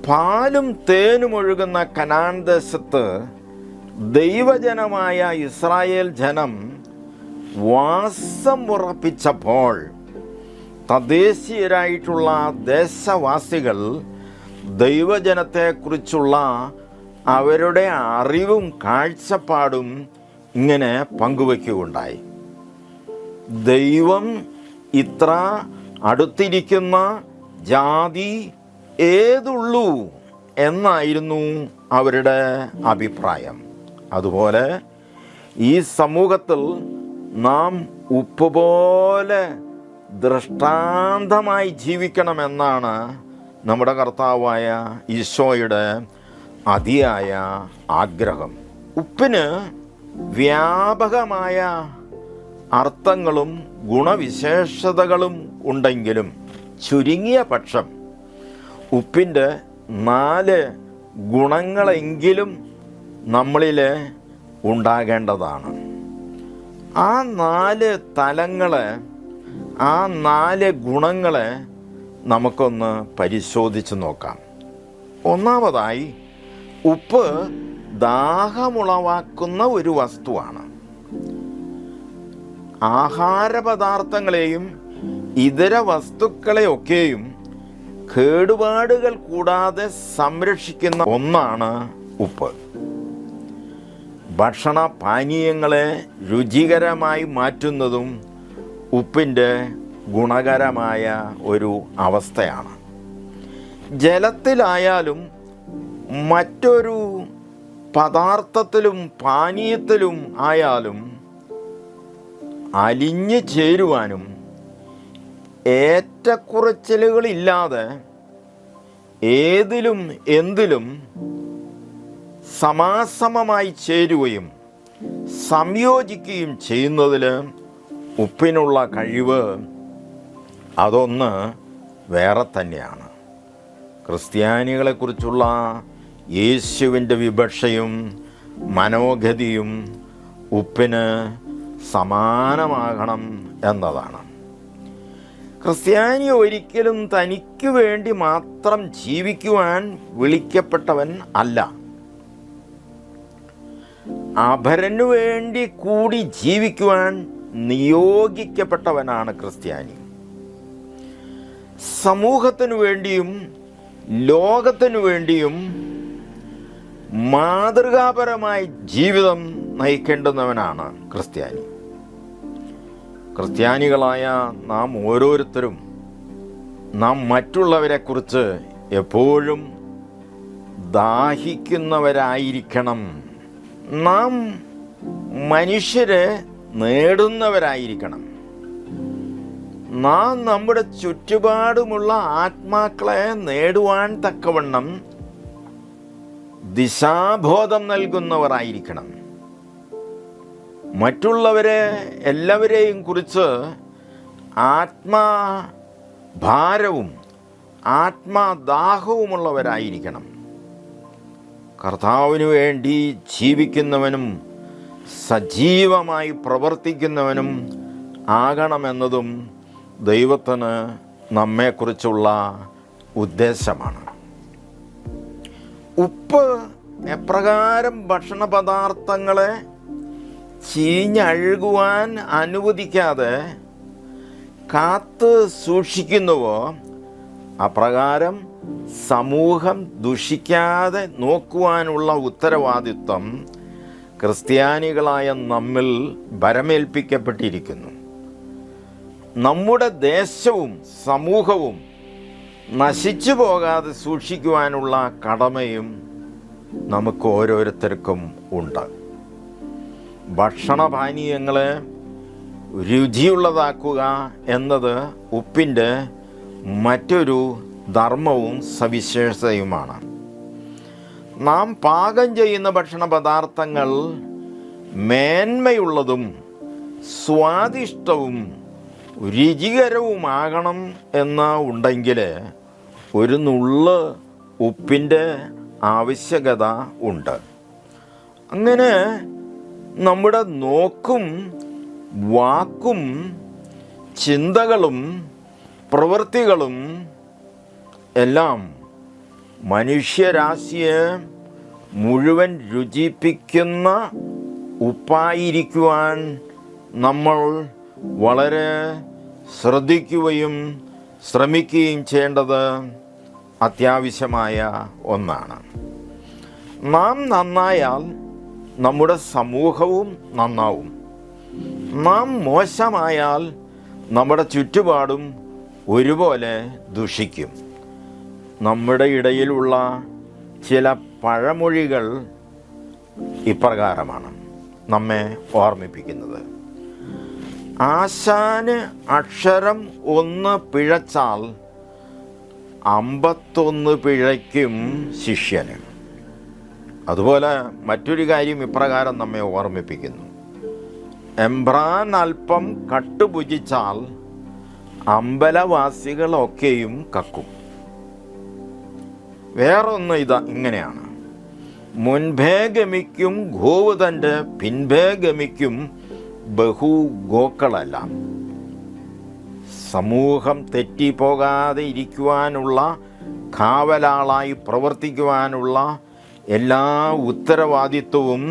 പാലും തേനും ഒഴുകുന്ന കനാൻ ദേശത്ത് ദൈവജനമായ ഇസ്രായേൽ ജനം വാസം ഉറപ്പിച്ചപ്പോൾ തദ്ദേശീയരായിട്ടുള്ള ദേശവാസികൾ ദൈവജനത്തെക്കുറിച്ചുള്ള അവരുടെ അറിവും കാഴ്ചപ്പാടും ഇങ്ങനെ പങ്കുവയ്ക്കുകയുണ്ടായി. ദൈവം ഇത്ര അടുത്തിരിക്കുന്ന ജാതി ഏതുള്ളൂ എന്നായിരുന്നു അവരുടെ അഭിപ്രായം. അതുപോലെ ഈ സമൂഹത്തിൽ നാം ഉപ്പ് പോലെ ദൃഷ്ടാന്തമായി ജീവിക്കണമെന്നാണ് നമ്മുടെ കർത്താവായ ഈശോയുടെ അതിയായ ആഗ്രഹം. ഉപ്പിന് വ്യാപകമായ അർത്ഥങ്ങളും ഗുണവിശേഷതകളും ഉണ്ടെങ്കിലും ചുരുങ്ങിയ പക്ഷം ഉപ്പിൻ്റെ 4 ഗുണങ്ങളെങ്കിലും നമ്മളിൽ ഉണ്ടാകേണ്ടതാണ്. ആ 4 തലങ്ങളെ, ആ 4 ഗുണങ്ങളെ നമുക്കൊന്ന് പരിശോധിച്ച് നോക്കാം. ഒന്നാമതായി, ഉപ്പ് ദാഹമുളവാക്കുന്ന ഒരു വസ്തുവാണ്. ആഹാരപദാർത്ഥങ്ങളെയും ഇതര വസ്തുക്കളെയൊക്കെയും കേടുപാടുകൾ കൂടാതെ സംരക്ഷിക്കുന്ന ഒന്നാണ് ഉപ്പ്. ഭക്ഷണ പാനീയങ്ങളെ രുചികരമായി മാറ്റുന്നതും ഉപ്പിൻ്റെ ഗുണകരമായ ഒരു അവസ്ഥയാണ്. ജലത്തിലായാലും മറ്റൊരു പദാർത്ഥത്തിലും പാനീയത്തിലും ആയാലും അലിഞ്ഞു ചേരുവാനും ഏറ്റക്കുറച്ചിലുകളില്ലാതെ ഏതിലും എന്തിലും സമാസമമായി ചേരുകയും സംയോജിക്കുകയും ചെയ്യുന്നതിൽ ഉപ്പിനുള്ള കഴിവ് അതൊന്ന് വേറെ തന്നെയാണ്. ക്രിസ്ത്യാനികളെക്കുറിച്ചുള്ള യേശുവിൻ്റെ വിവക്ഷയും മനോഗതിയും ഉപ്പിന് സമാനമാകണം എന്നതാണ്. ക്രിസ്ത്യാനി ഒരിക്കലും തനിക്ക് വേണ്ടി മാത്രം ജീവിക്കുവാൻ വിളിക്കപ്പെട്ടവൻ അല്ല. അപരനു വേണ്ടി കൂടി ജീവിക്കുവാൻ നിയോഗിക്കപ്പെട്ടവനാണ് ക്രിസ്ത്യാനി. സമൂഹത്തിനു വേണ്ടിയും ലോകത്തിനു വേണ്ടിയും മാതൃകാപരമായി ജീവിതം നയിക്കേണ്ടുന്നവനാണ് ക്രിസ്ത്യാനി. ക്രിസ്ത്യാനികളായ നാം ഓരോരുത്തരും നാം മറ്റുള്ളവരെക്കുറിച്ച് എപ്പോഴും ദാഹിക്കുന്നവരായിരിക്കണം. നാം മനുഷ്യരെ നേടുന്നവരായിരിക്കണം. നാം നമ്മുടെ ചുറ്റുപാടുമുള്ള ആത്മാക്കളെ നേടുവാൻ തക്കവണ്ണം ദിശാബോധം നൽകുന്നവരായിരിക്കണം. മറ്റുള്ളവരെ എല്ലാവരെയും കുറിച്ച് ആത്മാഭാരവും ആത്മാദാഹവുമുള്ളവരായിരിക്കണം. കർത്താവിന് വേണ്ടി ജീവിക്കുന്നവനും സജീവമായി പ്രവർത്തിക്കുന്നവനും ആകണമെന്നതും ദൈവത്തിന് നമ്മെക്കുറിച്ചുള്ള ഉദ്ദേശമാണ്. ഉപ്പ് എപ്രകാരം ഭക്ഷണ പദാർത്ഥങ്ങളെ ചീഞ്ഞഴുകുവാൻ അനുവദിക്കാതെ കാത്ത് സൂക്ഷിക്കുന്നുവോ അപ്രകാരം സമൂഹം ദുഷിക്കാതെ നോക്കുവാനുള്ള ഉത്തരവാദിത്വം ക്രിസ്ത്യാനികളായ നമ്മിൽ ഭരമേൽപ്പിക്കപ്പെട്ടിരിക്കുന്നു. നമ്മുടെ ദേശവും സമൂഹവും നശിച്ചു പോകാതെ സൂക്ഷിക്കുവാനുള്ള കടമയും നമുക്ക് ഓരോരുത്തർക്കും ഉണ്ട്. ഭക്ഷണപാനീയങ്ങളെ രുചിയുള്ളതാക്കുക എന്നത് ഉപ്പിൻ്റെ മറ്റൊരു ധർമ്മവും സവിശേഷതയുമാണ്. നാം പാകം ചെയ്യുന്ന ഭക്ഷണ പദാർത്ഥങ്ങൾ മേന്മയുള്ളതും സ്വാദിഷ്ടവും രുചികരവുമാകണം എന്ന് ഉണ്ടെങ്കിൽ ഒരു നുള്ള് ഉപ്പിൻ്റെ ആവശ്യകത ഉണ്ട്. അങ്ങനെ നമ്മുടെ നോക്കും വാക്കും ചിന്തകളും പ്രവൃത്തികളും എല്ലാം മനുഷ്യരാശിയെ മുഴുവൻ രുചിപ്പിക്കുന്ന ഉപ്പായിരിക്കുവാൻ നമ്മൾ വളരെ ശ്രദ്ധിക്കുകയും ശ്രമിക്കുകയും ചെയ്യേണ്ടത് അത്യാവശ്യമായ ഒന്നാണ്. നാം നന്നായാൽ നമ്മുടെ സമൂഹവും നന്നാവും. നാം മോശമായാൽ നമ്മുടെ ചുറ്റുപാടും ഒരുപോലെ ദുഷിക്കും. നമ്മുടെ ഇടയിലുള്ള ചില പഴമൊഴികൾ ഇപ്രകാരമാണ് നമ്മെ ഓർമ്മിപ്പിക്കുന്നത്. ആശാന് അക്ഷരം 1 പിഴച്ചാൽ 51 പിഴയ്ക്കും ശിഷ്യന്. അതുപോലെ മറ്റൊരു കാര്യം ഇപ്രകാരം നമ്മെ ഓർമ്മിപ്പിക്കുന്നു. എംബ്രാൻ അല്പം കട്ടുഭുജിച്ചാൽ അമ്പലവാസികളൊക്കെയും കക്കും. വേറൊന്ന് ഇങ്ങനെയാണ്. മുൻപേ ഗമിക്കും ഗോവ് തൻ്റെ പിൻപേ ഗമിക്കും ബഹുഗോക്കളെല്ലാം. സമൂഹം തെറ്റിപ്പോകാതെ ഇരിക്കുവാനുള്ള, കാവലാളായി പ്രവർത്തിക്കുവാനുള്ള എല്ലാ ഉത്തരവാദിത്വവും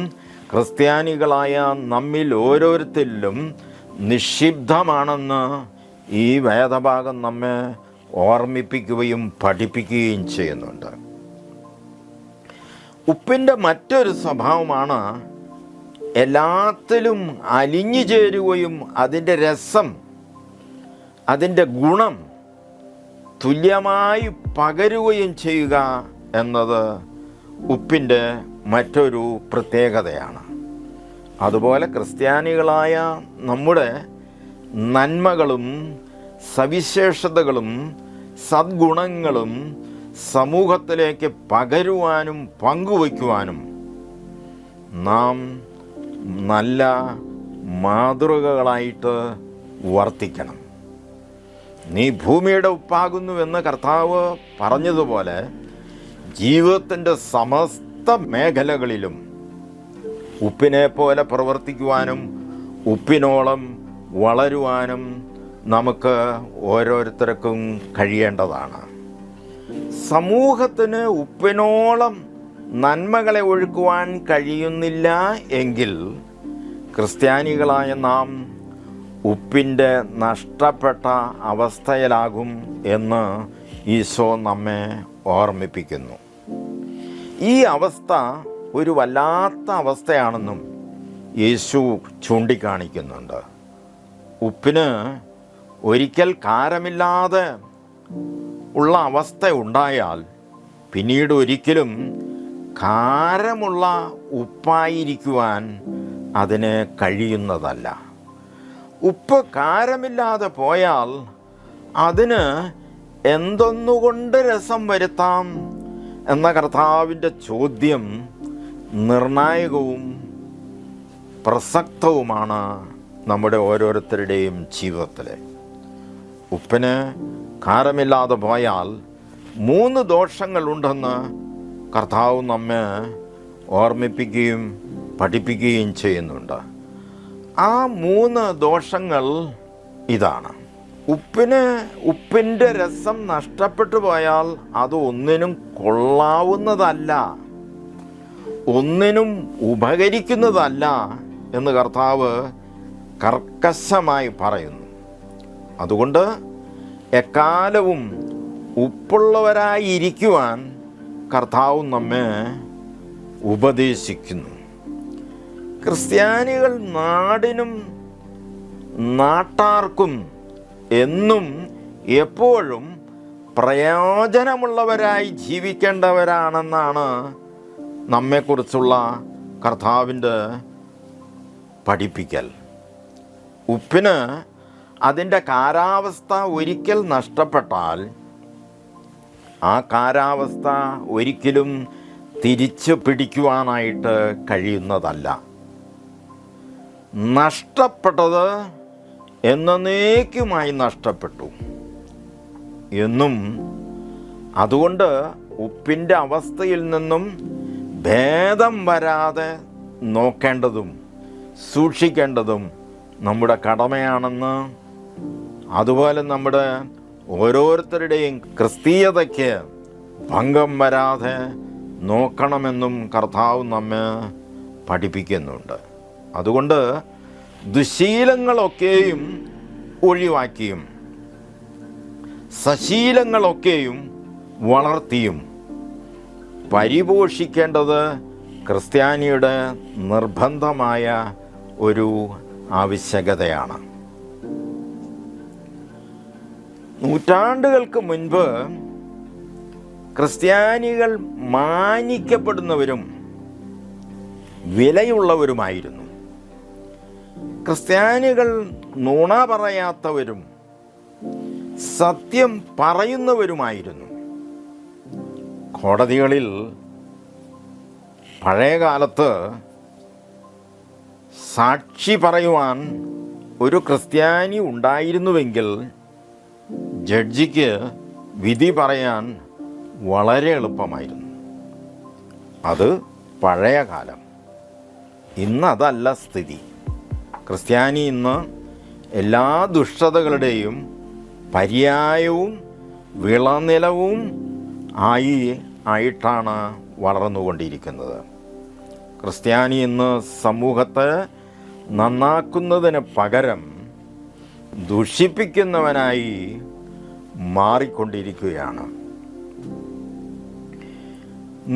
ക്രിസ്ത്യാനികളായ നമ്മിൽ ഓരോരുത്തരിലും നിക്ഷിപ്തമാണെന്ന് ഈ വേദഭാഗം നമ്മെ ഓർമ്മിപ്പിക്കുകയും പഠിപ്പിക്കുകയും ചെയ്യുന്നുണ്ട്. ഉപ്പിൻ്റെ മറ്റൊരു സ്വഭാവമാണ് എല്ലാത്തിലും അലിഞ്ഞു ചേരുകയും അതിൻ്റെ രസം, അതിൻ്റെ ഗുണം തുല്യമായി പകരുകയും ചെയ്യുക എന്നത് ഉപ്പിൻ്റെ മറ്റൊരു പ്രത്യേകതയാണ്. അതുപോലെ ക്രിസ്ത്യാനികളായ നമ്മുടെ നന്മകളും സവിശേഷതകളും സദ്ഗുണങ്ങളും സമൂഹത്തിലേക്ക് പകരുവാനും പങ്കുവയ്ക്കുവാനും നാം നല്ല മാതൃകകളായിട്ട് വർത്തിക്കണം. നീ ഭൂമിയുടെ ഉപ്പാകുന്നുവെന്ന് കർത്താവ് പറഞ്ഞതുപോലെ ജീവിതത്തിൻ്റെ സമസ്ത മേഖലകളിലും ഉപ്പിനെ പോലെ പ്രവർത്തിക്കുവാനും ഉപ്പിനോളം വളരുവാനും നമുക്ക് ഓരോരുത്തർക്കും കഴിയേണ്ടതാണ്. സമൂഹത്തിന് ഉപ്പിനോളം നന്മകളെ ഒഴുക്കുവാൻ കഴിയുന്നില്ല എങ്കിൽ ക്രിസ്ത്യാനികളായ നാം ഉപ്പിൻ്റെ നഷ്ടപ്പെട്ട അവസ്ഥയിലാകും എന്ന് ഈശോ നമ്മെ ഓർമ്മിപ്പിക്കുന്നു. ഈ അവസ്ഥ ഒരു വല്ലാത്ത അവസ്ഥയാണെന്നും യേശു ചൂണ്ടിക്കാണിക്കുന്നുണ്ട്. ഉപ്പിന് ഒരിക്കൽ കാരമില്ലാതെ ഉള്ള അവസ്ഥ ഉണ്ടായാൽ പിന്നീട് ഒരിക്കലും കാരമുള്ള ഉപ്പായിരിക്കുവാൻ അതിന് കഴിയുന്നതല്ല. ഉപ്പ് കാരമില്ലാതെ പോയാൽ അതിന് എന്തൊന്നുകൊണ്ട് രസം വരുത്താം എന്ന കർത്താവിൻ്റെ ചോദ്യം നിർണായകവും പ്രസക്തവുമാണ് നമ്മുടെ ഓരോരുത്തരുടെയും ജീവിതത്തിൽ. ഉപ്പിന് കാരമില്ലാതെ പോയാൽ 3 ദോഷങ്ങളുണ്ടെന്ന് കർത്താവ് നമ്മെ ഓർമ്മിപ്പിക്കുകയും പഠിപ്പിക്കുകയും ചെയ്യുന്നുണ്ട്. ആ 3 ദോഷങ്ങൾ ഇതാണ്. ഉപ്പിൻ്റെ രസം നഷ്ടപ്പെട്ടു പോയാൽ അത് ഒന്നിനും കൊള്ളാവുന്നതല്ല, ഒന്നിനും ഉപകരിക്കുന്നതല്ല എന്ന് കർത്താവ് കർക്കശമായി പറയുന്നു. അതുകൊണ്ട് എക്കാലവും ഉപ്പുള്ളവരായിരിക്കുവാൻ കർത്താവ് നമ്മെ ഉപദേശിക്കുന്നു. ക്രിസ്ത്യാനികൾ നാടിനും നാട്ടാർക്കും എന്നും എപ്പോഴും പ്രയോജനമുള്ളവരായി ജീവിക്കേണ്ടവരാണെന്നാണ് നമ്മെക്കുറിച്ചുള്ള കർത്താവിൻ്റെ പഠിപ്പിക്കൽ. ഉപ്പിന് അതിൻ്റെ കാരാവസ്ഥ ഒരിക്കൽ നഷ്ടപ്പെട്ടാൽ ആ കാരാവസ്ഥ ഒരിക്കലും തിരിച്ചു പിടിക്കുവാനായിട്ട് കഴിയുന്നതല്ല. നഷ്ടപ്പെട്ടത് എന്നേക്കുമായി നഷ്ടപ്പെട്ടു എന്നും അതുകൊണ്ട് ഉപ്പിൻ്റെ അവസ്ഥയിൽ നിന്നും ഭേദം വരാതെ നോക്കേണ്ടതും സൂക്ഷിക്കേണ്ടതും നമ്മുടെ കടമയാണെന്ന്, അതുപോലെ നമ്മുടെ ഓരോരുത്തരുടെയും ക്രിസ്തീയതയ്ക്ക് ഭംഗം വരാതെ നോക്കണമെന്നും കർത്താവ് നമ്മെ പഠിപ്പിക്കുന്നുണ്ട്. അതുകൊണ്ട് ദുശീലങ്ങളൊക്കെയും ഒഴിവാക്കിയും സശീലങ്ങളൊക്കെയും വളർത്തിയും പരിപോഷിക്കേണ്ടത് ക്രിസ്ത്യാനിയുടെ നിർബന്ധമായ ഒരു ആവശ്യകതയാണ്. നൂറ്റാണ്ടുകൾക്ക് മുൻപ് ക്രിസ്ത്യാനികൾ മാനിക്കപ്പെടുന്നവരും വിലയുള്ളവരുമായിരുന്നു. ക്രിസ്ത്യാനികൾ നുണ പറയാത്തവരും സത്യം പറയുന്നവരുമായിരുന്നു. കോടതികളിൽ പഴയകാലത്ത് സാക്ഷി പറയുവാൻ ഒരു ക്രിസ്ത്യാനി ഉണ്ടായിരുന്നുവെങ്കിൽ ജഡ്ജിക്ക് വിധി പറയാൻ വളരെ എളുപ്പമായിരുന്നു. അത് പഴയ കാലം. ഇന്നതല്ല സ്ഥിതി. ക്രിസ്ത്യാനി ഇന്ന് എല്ലാ ദുഷ്ടതകളുടെയും പര്യായവും വിളനിലവും ആയിട്ടാണ് വളർന്നുകൊണ്ടിരിക്കുന്നത്. ക്രിസ്ത്യാനി ഇന്ന് സമൂഹത്തെ നന്നാക്കുന്നതിന് പകരം ദുഷിപ്പിക്കുന്നവനായി മാറിക്കൊണ്ടിരിക്കുകയാണ്.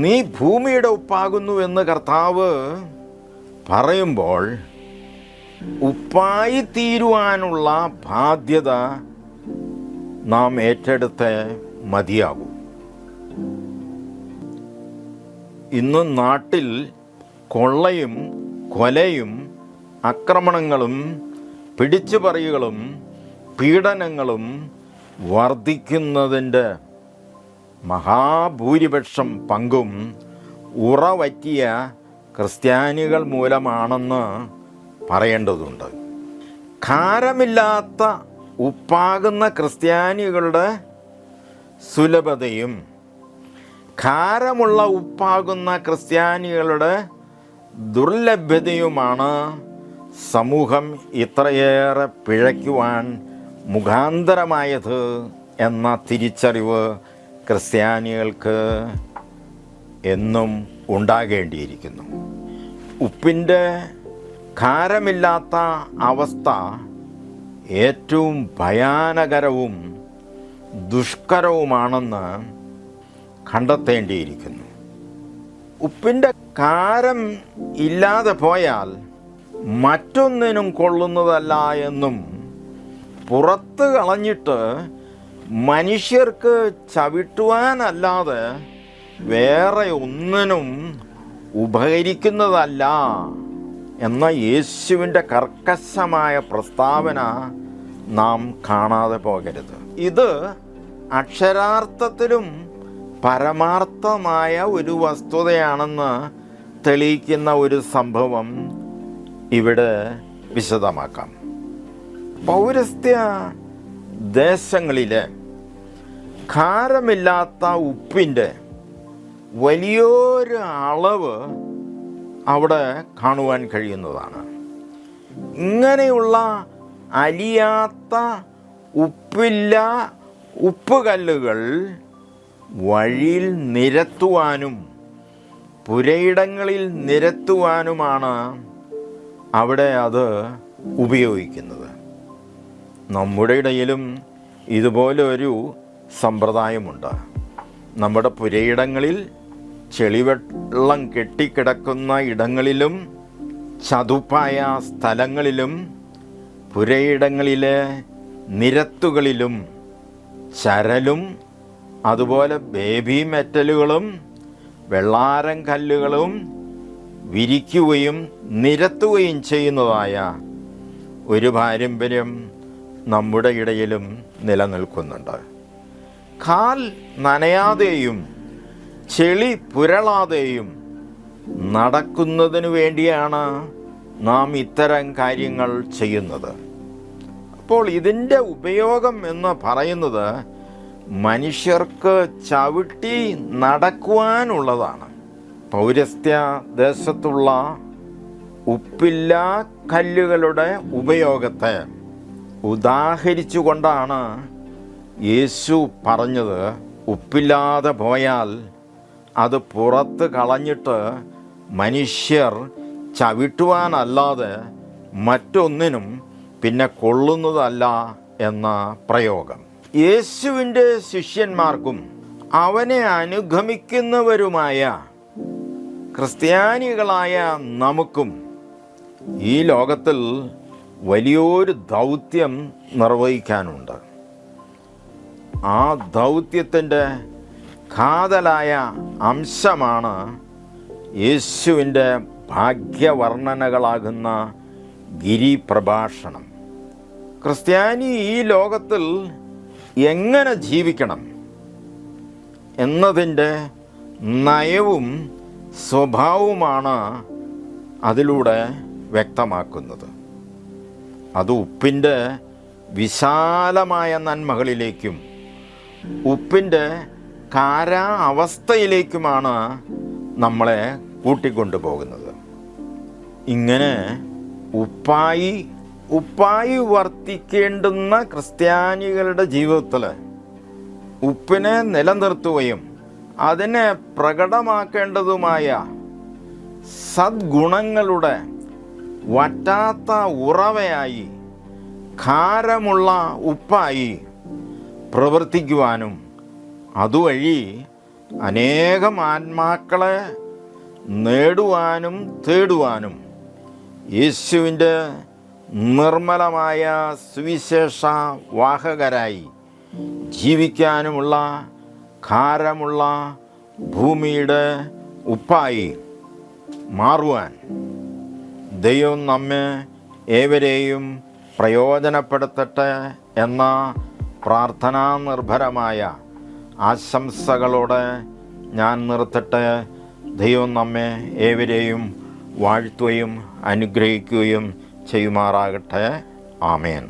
നീ ഭൂമിയുടെ ഉപ്പാകുന്നുവെന്ന് കർത്താവ് പറയുമ്പോൾ ഉപ്പായി തീരുവാനുള്ള ബാധ്യത നാം ഏറ്റെടുത്ത് മതിയാകൂ. ഇന്ന് നാട്ടിൽ കൊള്ളയും കൊലയും ആക്രമണങ്ങളും പിടിച്ചുപറികളും പീഡനങ്ങളും വർദ്ധിക്കുന്നതിൻ്റെ മഹാഭൂരിപക്ഷം പങ്കും ഉറവറ്റിയ ക്രിസ്ത്യാനികൾ മൂലമാണെന്ന് പറയേണ്ടതുണ്ട്. ഖാരമില്ലാത്ത ഉപ്പാകുന്ന ക്രിസ്ത്യാനികളുടെ സുലഭതയും ഖാരമുള്ള ഉപ്പാകുന്ന ക്രിസ്ത്യാനികളുടെ ദുർലഭ്യതയുമാണ് സമൂഹം ഇത്രയേറെ പിഴയ്ക്കുവാൻ മുഖാന്തരമായത് എന്ന തിരിച്ചറിവ് ക്രിസ്ത്യാനികൾക്ക് എന്നും ഉണ്ടാകേണ്ടിയിരിക്കുന്നു. ഉപ്പിൻ്റെ ഖാരമില്ലാത്ത അവസ്ഥ ഏറ്റവും ഭയാനകരവും ദുഷ്കരവുമാണെന്ന് കണ്ടെത്തേണ്ടിയിരിക്കുന്നു. ഉപ്പിൻ്റെ കാരം ഇല്ലാതെ പോയാൽ മറ്റൊന്നിനും കൊള്ളുന്നതല്ല എന്നും പുറത്ത് കളഞ്ഞിട്ട് മനുഷ്യർക്ക് ചവിട്ടുവാനല്ലാതെ വേറെ ഒന്നിനും ഉപകരിക്കുന്നതല്ല എന്ന യേശുവിൻ്റെ കർക്കശമായ പ്രസ്താവന നാം കാണാതെ പോകരുത്. ഇത് അക്ഷരാർത്ഥത്തിലും പരമാർത്ഥമായ ഒരു വസ്തുതയാണെന്ന് തെളിയിക്കുന്ന ഒരു സംഭവം ഇവിടെ വിശദമാക്കാം. പൗരസ്ത്യ ദേശങ്ങളിലെ ഖാരമില്ലാത്ത ഉപ്പിൻ്റെ വലിയൊരു അളവ് അവിടെ കാണുവാൻ കഴിയുന്നതാണ്. ഇങ്ങനെയുള്ള അലിയാത്ത ഉപ്പുകല്ലുകൾ വഴിയിൽ നിരത്തുവാനും പുരയിടങ്ങളിൽ നിരത്തുവാനുമാണ് അവിടെ അത് ഉപയോഗിക്കുന്നത്. നമ്മുടെ ഇടയിലും ഇതുപോലെ ഒരു സമ്പ്രദായമുണ്ട്. നമ്മുടെ പുരയിടങ്ങളിൽ ചെളിവെള്ളം കെട്ടിക്കിടക്കുന്ന ഇടങ്ങളിലും ചതുപ്പായ സ്ഥലങ്ങളിലും പുരയിടങ്ങളിലെ നിരത്തുകളിലും ചരലും അതുപോലെ ബേബി മെറ്റലുകളും വെള്ളാരം കല്ലുകളും വിരിക്കുകയും നിരത്തുകയും ചെയ്യുന്നതായ ഒരു പാരമ്പര്യം നമ്മുടെ ഇടയിലും നിലനിൽക്കുന്നുണ്ട്. കാൽ നനയാതെയും ചെളി പുരളാതെയും നടക്കുന്നതിന് വേണ്ടിയാണ് നാം ഇത്തരം കാര്യങ്ങൾ ചെയ്യുന്നത്. അപ്പോൾ ഇതിൻ്റെ ഉപയോഗം എന്ന് പറയുന്നത് മനുഷ്യർക്ക് ചവിട്ടി നടക്കുവാനുള്ളതാണ്. പൗരസ്ത്യ ദേശത്തുള്ള ഉപ്പില്ലാ കല്ലുകളുടെ ഉപയോഗത്തെ ഉദാഹരിച്ചുകൊണ്ടാണ് യേശു പറഞ്ഞത് ഉപ്പില്ലാതെ പോയാൽ അത് പുറത്ത് കളഞ്ഞിട്ട് മനുഷ്യർ ചവിട്ടുവാനല്ലാതെ മറ്റൊന്നിനും പിന്നെ കൊള്ളുന്നതല്ല എന്ന പ്രയോഗം. യേശുവിൻ്റെ ശിഷ്യന്മാർക്കും അവനെ അനുഗമിക്കുന്നവരുമായ ക്രിസ്ത്യാനികളായ നമുക്കും ഈ ലോകത്തിൽ വലിയൊരു ദൗത്യം നിർവഹിക്കാനുണ്ട്. ആ ദൗത്യത്തിൻ്റെ കാതലായ അംശമാണ് യേശുവിൻ്റെ ഭാഗ്യവർണ്ണനകളാകുന്ന ഗിരിപ്രഭാഷണം. ക്രിസ്ത്യാനി ഈ ലോകത്തിൽ എങ്ങനെ ജീവിക്കണം എന്നതിൻ്റെ നയവും സ്വഭാവവുമാണ് അതിലൂടെ വ്യക്തമാക്കുന്നത്. അത് ഉപ്പിൻ്റെ വിശാലമായ നന്മകളിലേക്കും ഉപ്പിൻ്റെ കാരാവസ്ഥയിലേക്കുമാണ് നമ്മളെ കൂട്ടിക്കൊണ്ടുപോകുന്നത്. ഇങ്ങനെ ഉപ്പായി വർത്തിക്കേണ്ടുന്ന ക്രിസ്ത്യാനികളുടെ ജീവിതത്തിൽ ഉപ്പിനെ നിലനിർത്തുകയും അതിനെ പ്രകടമാക്കേണ്ടതുമായ സദ്ഗുണങ്ങളുടെ വറ്റാത്ത ഉറവയായി ഖാരമുള്ള ഉപ്പായി പ്രവർത്തിക്കുവാനും അതുവഴി അനേകം ആത്മാക്കളെ നേടുവാനും തേടുവാനും യേശുവിൻ്റെ നിർമ്മലമായ സുവിശേഷ വാഹകരായി ജീവിക്കാനുമുള്ള ഖാരമുള്ള ഭൂമിയുടെ ഉപ്പായി മാറുവാൻ ദൈവം നമ്മെ ഏവരെയും പ്രയോജനപ്പെടുത്തട്ടെ എന്ന പ്രാർത്ഥനാ നിർഭരമായ ആശംസകളോടെ ഞാൻ നിർത്തട്ടെ. ദൈവം നമ്മെ ഏവരെയും വാഴ്ത്തുകയും അനുഗ്രഹിക്കുകയും ചെയ്യുമാറാകട്ടെ. ആമേൻ.